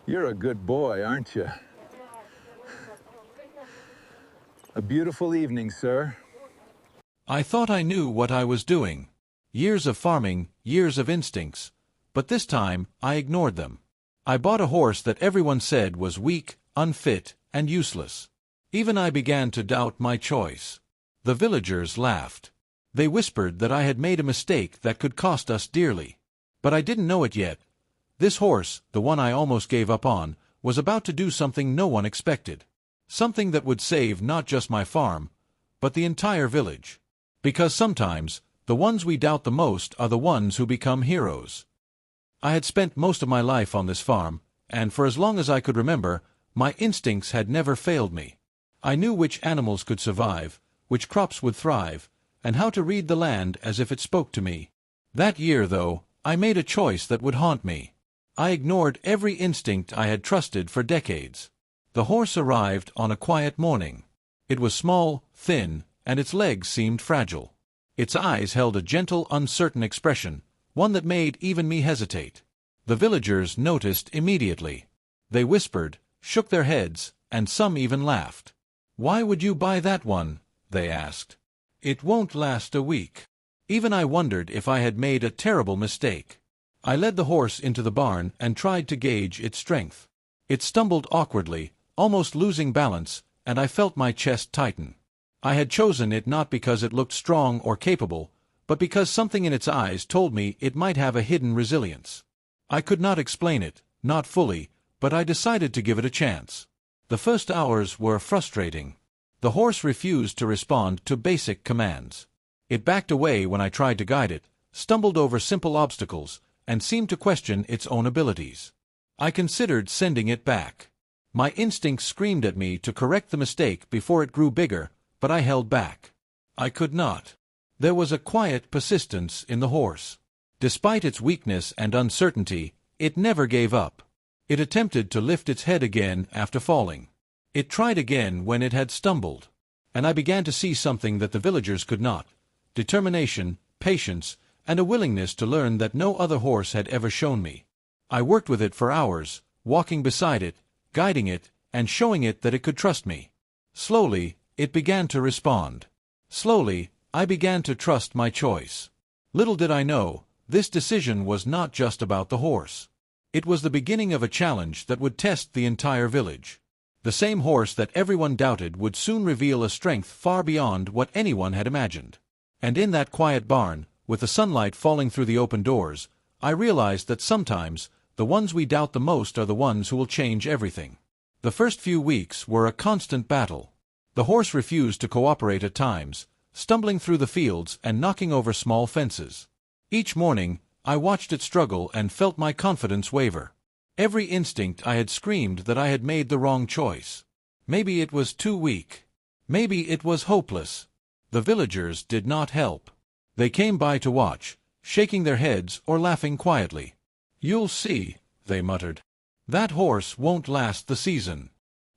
You're a good boy, aren't you? A beautiful evening, sir. I thought I knew what I was doing. Years of farming, years of instincts. But this time, I ignored them. I bought a horse that everyone said was weak, unfit, and useless. Even I began to doubt my choice. The villagers laughed. They whispered that I had made a mistake that could cost us dearly. But I didn't know it yet. This horse, the one I almost gave up on, was about to do something no one expected. Something that would save not just my farm, but the entire village. Because sometimes, the ones we doubt the most are the ones who become heroes. I had spent most of my life on this farm, and for as long as I could remember, my instincts had never failed me. I knew which animals could survive, which crops would thrive, and how to read the land as if it spoke to me. That year, though, I made a choice that would haunt me. I ignored every instinct I had trusted for decades. The horse arrived on a quiet morning. It was small, thin, and its legs seemed fragile. Its eyes held a gentle, uncertain expression, one that made even me hesitate. The villagers noticed immediately. They whispered, shook their heads, and some even laughed. "Why would you buy that one?" they asked. "It won't last a week." Even I wondered if I had made a terrible mistake. I led the horse into the barn and tried to gauge its strength. It stumbled awkwardly, almost losing balance, and I felt my chest tighten. I had chosen it not because it looked strong or capable, but because something in its eyes told me it might have a hidden resilience. I could not explain it, not fully, but I decided to give it a chance. The first hours were frustrating. The horse refused to respond to basic commands. It backed away when I tried to guide it, stumbled over simple obstacles, and seemed to question its own abilities. I considered sending it back. My instincts screamed at me to correct the mistake before it grew bigger, but I held back. I could not. There was a quiet persistence in the horse. Despite its weakness and uncertainty, it never gave up. It attempted to lift its head again after falling. It tried again when it had stumbled. And I began to see something that the villagers could not: determination, patience, and a willingness to learn that no other horse had ever shown me. I worked with it for hours, walking beside it, guiding it, and showing it that it could trust me. Slowly, it began to respond. Slowly, I began to trust my choice. Little did I know, this decision was not just about the horse. It was the beginning of a challenge that would test the entire village. The same horse that everyone doubted would soon reveal a strength far beyond what anyone had imagined. And in that quiet barn, with the sunlight falling through the open doors, I realized that sometimes, the ones we doubt the most are the ones who will change everything. The first few weeks were a constant battle. The horse refused to cooperate at times, stumbling through the fields and knocking over small fences. Each morning, I watched it struggle and felt my confidence waver. Every instinct I had screamed that I had made the wrong choice. Maybe it was too weak. Maybe it was hopeless. The villagers did not help. They came by to watch, shaking their heads or laughing quietly. "You'll see," they muttered. "That horse won't last the season."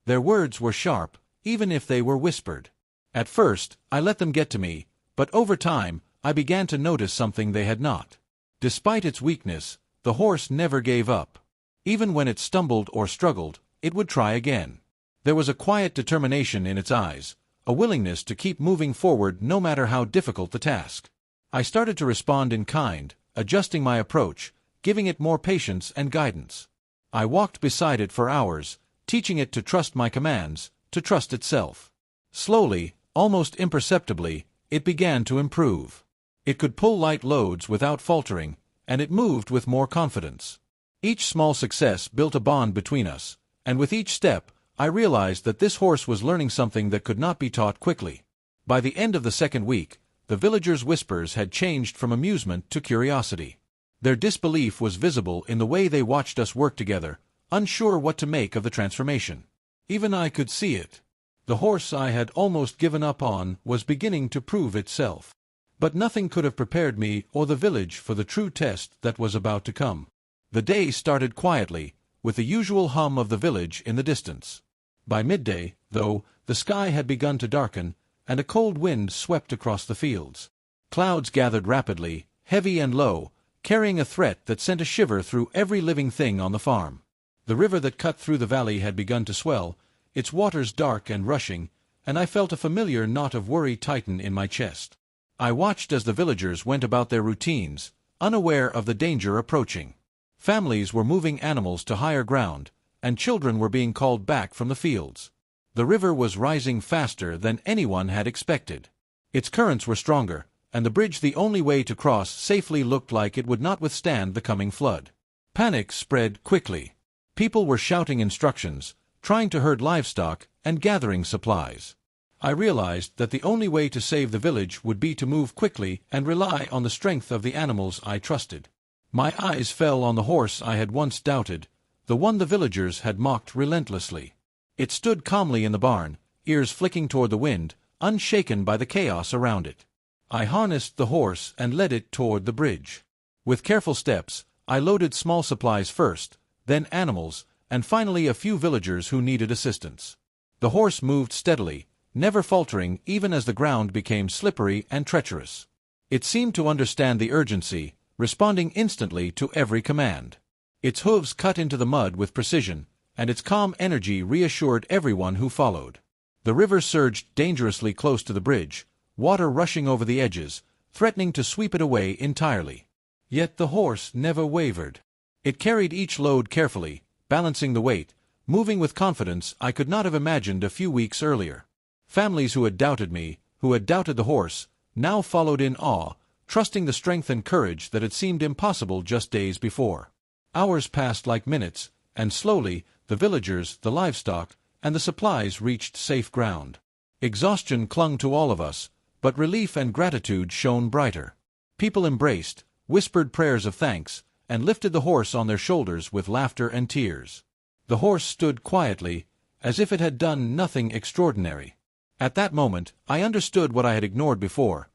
Their words were sharp, even if they were whispered. At first, I let them get to me, but over time, I began to notice something they had not. Despite its weakness, the horse never gave up. Even when it stumbled or struggled, it would try again. There was a quiet determination in its eyes, a willingness to keep moving forward no matter how difficult the task. I started to respond in kind, adjusting my approach, giving it more patience and guidance. I walked beside it for hours, teaching it to trust my commands, to trust itself. Slowly, almost imperceptibly, it began to improve. It could pull light loads without faltering, and it moved with more confidence. Each small success built a bond between us, and with each step, I realized that this horse was learning something that could not be taught quickly. By the end of the second week, the villagers' whispers had changed from amusement to curiosity. Their disbelief was visible in the way they watched us work together, unsure what to make of the transformation. Even I could see it. The horse I had almost given up on was beginning to prove itself. But nothing could have prepared me or the village for the true test that was about to come. The day started quietly, with the usual hum of the village in the distance. By midday, though, the sky had begun to darken, and a cold wind swept across the fields. Clouds gathered rapidly, heavy and low, carrying a threat that sent a shiver through every living thing on the farm. The river that cut through the valley had begun to swell, its waters dark and rushing, and I felt a familiar knot of worry tighten in my chest. I watched as the villagers went about their routines, unaware of the danger approaching. Families were moving animals to higher ground, and children were being called back from the fields. The river was rising faster than anyone had expected. Its currents were stronger, and the bridge, the only way to cross safely, looked like it would not withstand the coming flood. Panic spread quickly. People were shouting instructions, trying to herd livestock, and gathering supplies. I realized that the only way to save the village would be to move quickly and rely on the strength of the animals I trusted. My eyes fell on the horse I had once doubted, the one the villagers had mocked relentlessly. It stood calmly in the barn, ears flicking toward the wind, unshaken by the chaos around it. I harnessed the horse and led it toward the bridge. With careful steps, I loaded small supplies first, then animals, and finally a few villagers who needed assistance. The horse moved steadily, never faltering even as the ground became slippery and treacherous. It seemed to understand the urgency, responding instantly to every command. Its hooves cut into the mud with precision, and its calm energy reassured everyone who followed. The river surged dangerously close to the bridge, water rushing over the edges, threatening to sweep it away entirely. Yet the horse never wavered. It carried each load carefully, balancing the weight, moving with confidence I could not have imagined a few weeks earlier. Families who had doubted me, who had doubted the horse, now followed in awe, trusting the strength and courage that had seemed impossible just days before. Hours passed like minutes, and slowly, the villagers, the livestock, and the supplies reached safe ground. Exhaustion clung to all of us, but relief and gratitude shone brighter. People embraced, whispered prayers of thanks, and lifted the horse on their shoulders with laughter and tears. The horse stood quietly, as if it had done nothing extraordinary. At that moment, I understood what I had ignored before.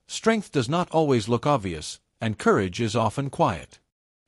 Strength does not always look obvious, and courage is often quiet.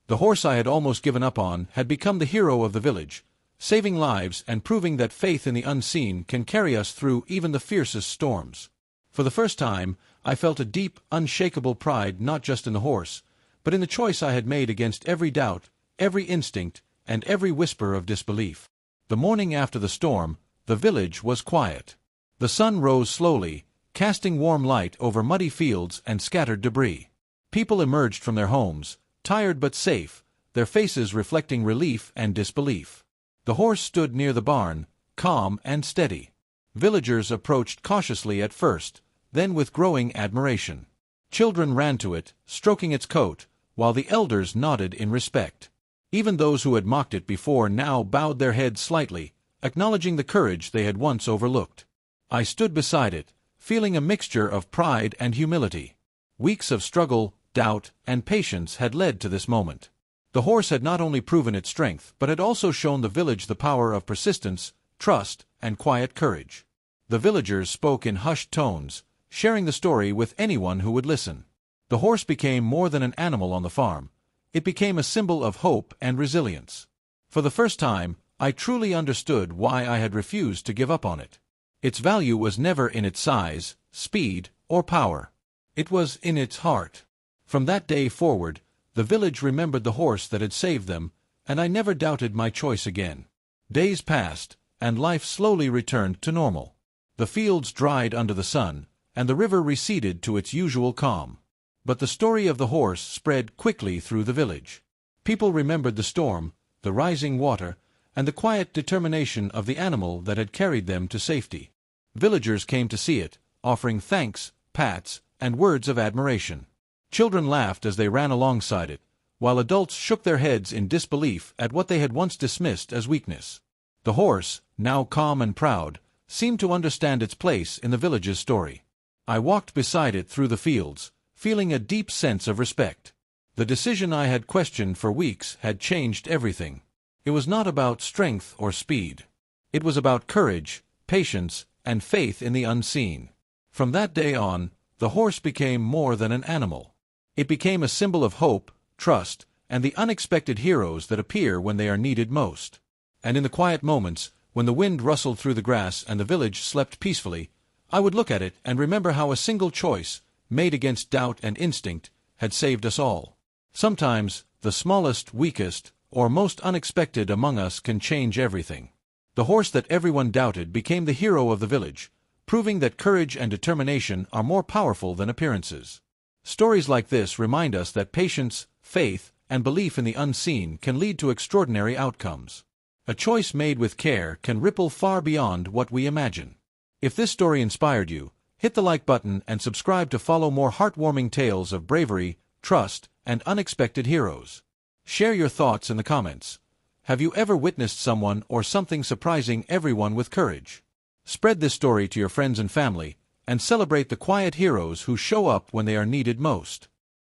The horse I had almost given up on had become the hero of the village, saving lives and proving that faith in the unseen can carry us through even the fiercest storms. For the first time, I felt a deep, unshakable pride not just in the horse, but in the choice I had made against every doubt, every instinct, and every whisper of disbelief. The morning after the storm, the village was quiet. The sun rose slowly, casting warm light over muddy fields and scattered debris. People emerged from their homes, tired but safe, their faces reflecting relief and disbelief. The horse stood near the barn, calm and steady. Villagers approached cautiously at first, then with growing admiration. Children ran to it, stroking its coat, while the elders nodded in respect. Even those who had mocked it before now bowed their heads slightly, acknowledging the courage they had once overlooked. I stood beside it, feeling a mixture of pride and humility. Weeks of struggle, doubt, and patience had led to this moment. The horse had not only proven its strength, but had also shown the village the power of persistence, trust, and quiet courage. The villagers spoke in hushed tones, sharing the story with anyone who would listen. The horse became more than an animal on the farm. It became a symbol of hope and resilience. For the first time, I truly understood why I had refused to give up on it. Its value was never in its size, speed, or power. It was in its heart. From that day forward, the village remembered the horse that had saved them, and I never doubted my choice again. Days passed, and life slowly returned to normal. The fields dried under the sun, and the river receded to its usual calm. But the story of the horse spread quickly through the village. People remembered the storm, the rising water, and the quiet determination of the animal that had carried them to safety. Villagers came to see it, offering thanks, pats, and words of admiration. Children laughed as they ran alongside it, while adults shook their heads in disbelief at what they had once dismissed as weakness. The horse, now calm and proud, seemed to understand its place in the village's story. I walked beside it through the fields, feeling a deep sense of respect. The decision I had questioned for weeks had changed everything. It was not about strength or speed. It was about courage, patience, and faith in the unseen. From that day on, the horse became more than an animal. It became a symbol of hope, trust, and the unexpected heroes that appear when they are needed most. And in the quiet moments, when the wind rustled through the grass and the village slept peacefully, I would look at it and remember how a single choice, made against doubt and instinct, had saved us all. Sometimes, the smallest, weakest, or most unexpected among us can change everything. The horse that everyone doubted became the hero of the village, proving that courage and determination are more powerful than appearances. Stories like this remind us that patience, faith, and belief in the unseen can lead to extraordinary outcomes. A choice made with care can ripple far beyond what we imagine. If this story inspired you, hit the like button and subscribe to follow more heartwarming tales of bravery, trust, and unexpected heroes. Share your thoughts in the comments. Have you ever witnessed someone or something surprising everyone with courage? Spread this story to your friends and family, and celebrate the quiet heroes who show up when they are needed most.